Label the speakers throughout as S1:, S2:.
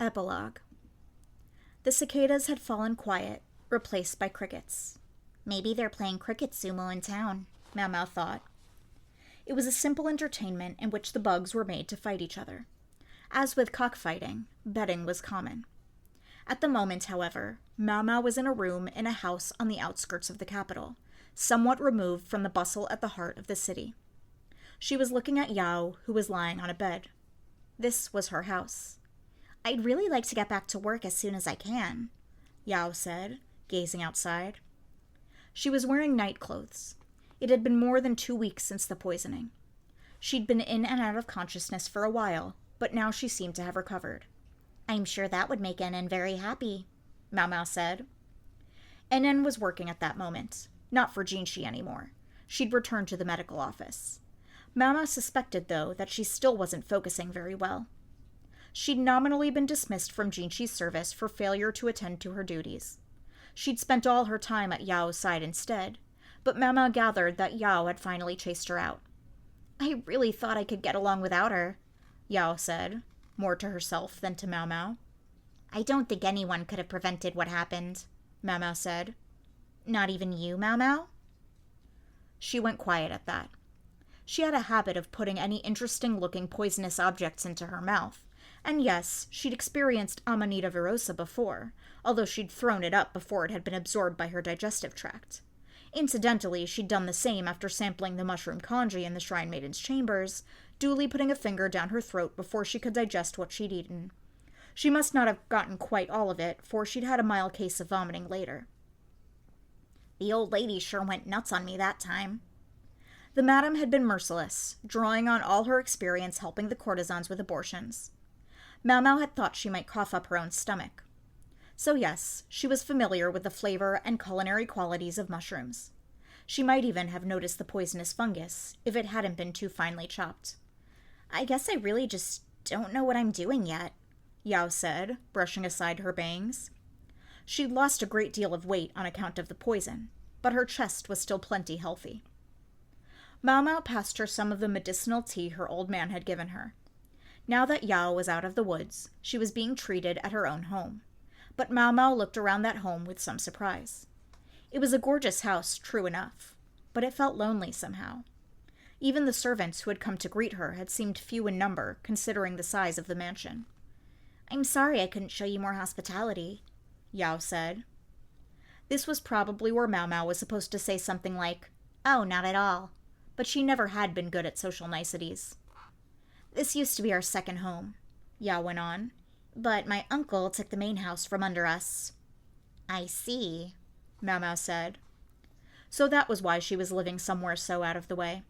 S1: Epilogue. The cicadas had fallen quiet, replaced by crickets. Maybe they're playing cricket sumo in town, Mau Mau thought. It was a simple entertainment in which the bugs were made to fight each other. As with cockfighting, betting was common. At the moment, however, Mau Mau was in a room in a house on the outskirts of the capital, somewhat removed from the bustle at the heart of the city. She was looking at Yao, who was lying on a bed. This was her house. "I'd really like to get back to work as soon as I can," Yao said, gazing outside. She was wearing night clothes. It had been more than 2 weeks since the poisoning. She'd been in and out of consciousness for a while, but now she seemed to have recovered. "I'm sure that would make Enen very happy," Mau Mau said. Enen was working at that moment, not for Jinshi anymore. She'd returned to the medical office. Mau Mau suspected, though, that she still wasn't focusing very well. She'd nominally been dismissed from Jinshi's service for failure to attend to her duties. She'd spent all her time at Yao's side instead, but Mau Mau gathered that Yao had finally chased her out. "I really thought I could get along without her," Yao said, more to herself than to Mau Mau. "I don't think anyone could have prevented what happened," Mau Mau said. "Not even you, Mau Mau?" She went quiet at that. She had a habit of putting any interesting-looking poisonous objects into her mouth, and yes, she'd experienced Amanita virosa before, although she'd thrown it up before it had been absorbed by her digestive tract. Incidentally, she'd done the same after sampling the mushroom congee in the Shrine Maiden's chambers, duly putting a finger down her throat before she could digest what she'd eaten. She must not have gotten quite all of it, for she'd had a mild case of vomiting later. "The old lady sure went nuts on me that time." The madam had been merciless, drawing on all her experience helping the courtesans with abortions. Mau Mau had thought she might cough up her own stomach. So yes, she was familiar with the flavor and culinary qualities of mushrooms. She might even have noticed the poisonous fungus, if it hadn't been too finely chopped. "I guess I really just don't know what I'm doing yet," Yao said, brushing aside her bangs. She'd lost a great deal of weight on account of the poison, but her chest was still plenty healthy. Mau Mau passed her some of the medicinal tea her old man had given her. Now that Yao was out of the woods, she was being treated at her own home. But Mau Mau looked around that home with some surprise. It was a gorgeous house, true enough, but it felt lonely somehow. Even the servants who had come to greet her had seemed few in number, considering the size of the mansion. "I'm sorry I couldn't show you more hospitality," Yao said. This was probably where Mau Mau was supposed to say something like, "Oh, not at all," but she never had been good at social niceties. "This used to be our second home," Yao went on, "but my uncle took the main house from under us." "I see," Mau Mau said. So that was why she was living somewhere so out of the way.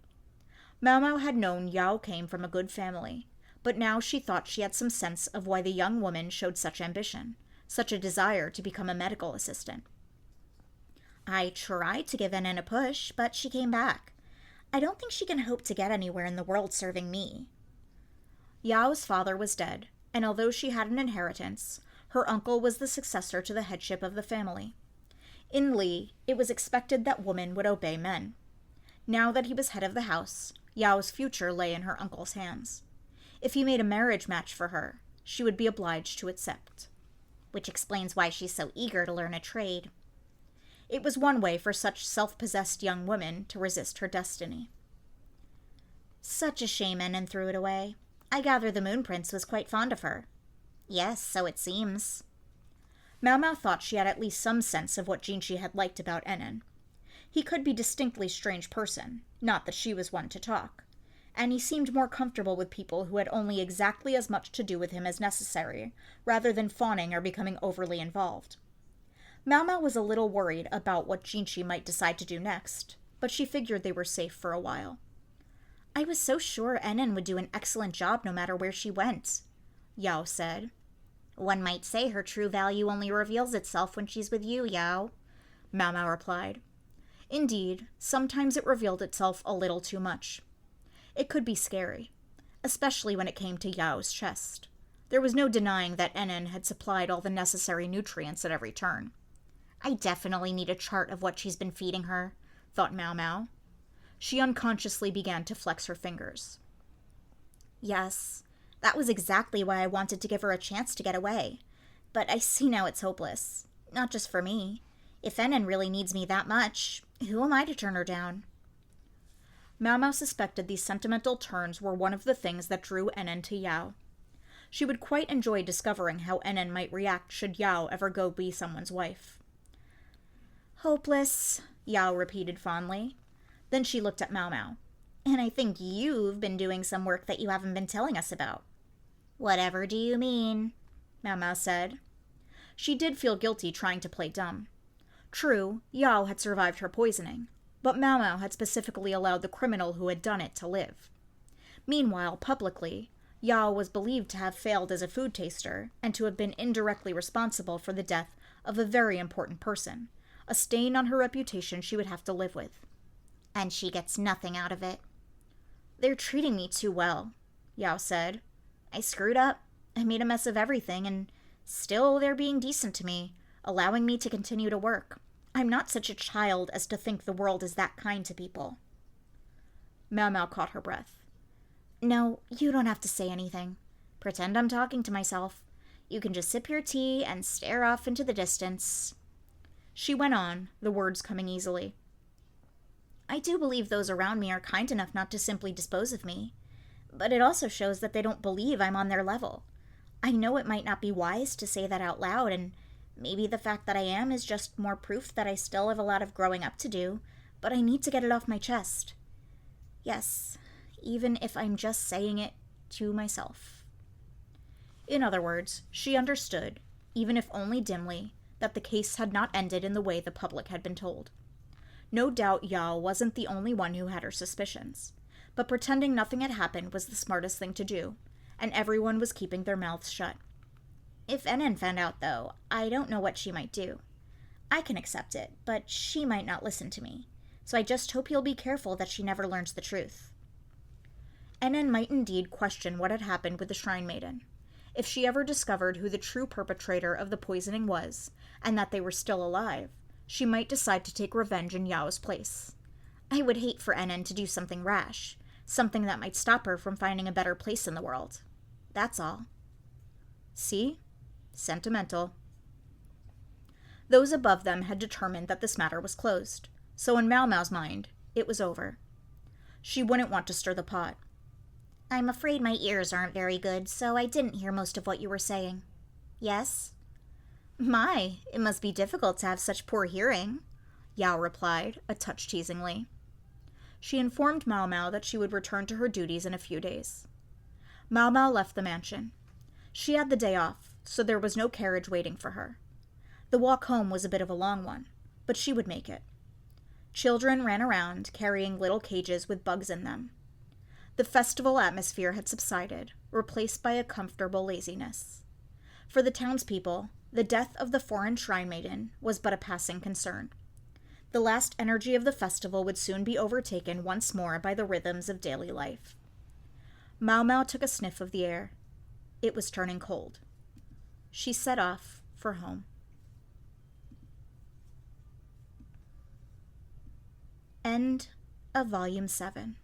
S1: Mau Mau had known Yao came from a good family, but now she thought she had some sense of why the young woman showed such ambition, such a desire to become a medical assistant. "I tried to give Enen a push, but she came back. I don't think she can hope to get anywhere in the world serving me." Yao's father was dead, and although she had an inheritance, her uncle was the successor to the headship of the family. In Li, it was expected that women would obey men. Now that he was head of the house, Yao's future lay in her uncle's hands. If he made a marriage match for her, she would be obliged to accept. Which explains why she's so eager to learn a trade. It was one way for such self-possessed young women to resist her destiny. "Such a shame Enen threw it away. I gather the Moon Prince was quite fond of her." "Yes, so it seems." Mau Mau thought she had at least some sense of what Jinshi had liked about Enen. He could be a distinctly strange person, not that she was one to talk, and he seemed more comfortable with people who had only exactly as much to do with him as necessary, rather than fawning or becoming overly involved. Mau Mau was a little worried about what Jinshi might decide to do next, but she figured they were safe for a while. "I was so sure Enen would do an excellent job no matter where she went," Yao said. "One might say her true value only reveals itself when she's with you, Yao," Mau Mau replied. Indeed, sometimes it revealed itself a little too much. It could be scary, especially when it came to Yao's chest. There was no denying that Enen had supplied all the necessary nutrients at every turn. "I definitely need a chart of what she's been feeding her," thought Mau Mau. She unconsciously began to flex her fingers. "Yes, That was exactly why I wanted to give her a chance to get away. But I see now it's hopeless. Not just for me. If Enon really needs me that much, who am I to turn her down? Mau Mau suspected these sentimental turns were one of the things that drew Enon to Yao. She would quite enjoy discovering how Enon might react should Yao ever go be someone's wife. Hopeless, Yao repeated fondly. Then she looked at Mau Mau. And I think you've been doing some work that you haven't been telling us about. Whatever do you mean? Mau Mau said. She did feel guilty trying to play dumb. True, Yao had survived her poisoning, but Mau Mau had specifically allowed the criminal who had done it to live. Meanwhile, publicly, Yao was believed to have failed as a food taster and to have been indirectly responsible for the death of a very important person, a stain on her reputation she would have to live with. And she gets nothing out of it. They're treating me too well, Yao said. I screwed up. I made a mess of everything, and still they're being decent to me, allowing me to continue to work. I'm not such a child as to think the world is that kind to people. Mau Mau caught her breath. No, you don't have to say anything. Pretend I'm talking to myself. You can just sip your tea and stare off into the distance. She went on, the words coming easily. I do believe those around me are kind enough not to simply dispose of me. But it also shows that they don't believe I'm on their level. I know it might not be wise to say that out loud, and maybe the fact that I am is just more proof that I still have a lot of growing up to do, but I need to get it off my chest. Yes, even if I'm just saying it to myself. In other words, she understood, even if only dimly, that the case had not ended in the way the public had been told. No doubt Yao wasn't the only one who had her suspicions, but pretending nothing had happened was the smartest thing to do, and everyone was keeping their mouths shut. If Enon found out, though, I don't know what she might do. I can accept it, but she might not listen to me, so I just hope you'll be careful that she never learns the truth. Enon might indeed question what had happened with the Shrine Maiden. If she ever discovered who the true perpetrator of the poisoning was, and that they were still alive, she might decide to take revenge in Yao's place. I would hate for Enon to do something rash, something that might stop her from finding a better place in the world. That's all. See? Sentimental. Those above them had determined that this matter was closed, so in Mau Mau's mind, it was over. She wouldn't want to stir the pot. I'm afraid my ears aren't very good, so I didn't hear most of what you were saying. Yes? My, it must be difficult to have such poor hearing, Yao replied, a touch teasingly. She informed Mau Mau that she would return to her duties in a few days. Mau Mau left the mansion. She had the day off, so there was no carriage waiting for her. The walk home was a bit of a long one, but she would make it. Children ran around, carrying little cages with bugs in them. The festival atmosphere had subsided, replaced by a comfortable laziness. For the townspeople, the death of the foreign Shrine Maiden was but a passing concern. The last energy of the festival would soon be overtaken once more by the rhythms of daily life. Mau Mau took a sniff of the air. It was turning cold. She set off for home. End of Volume 7.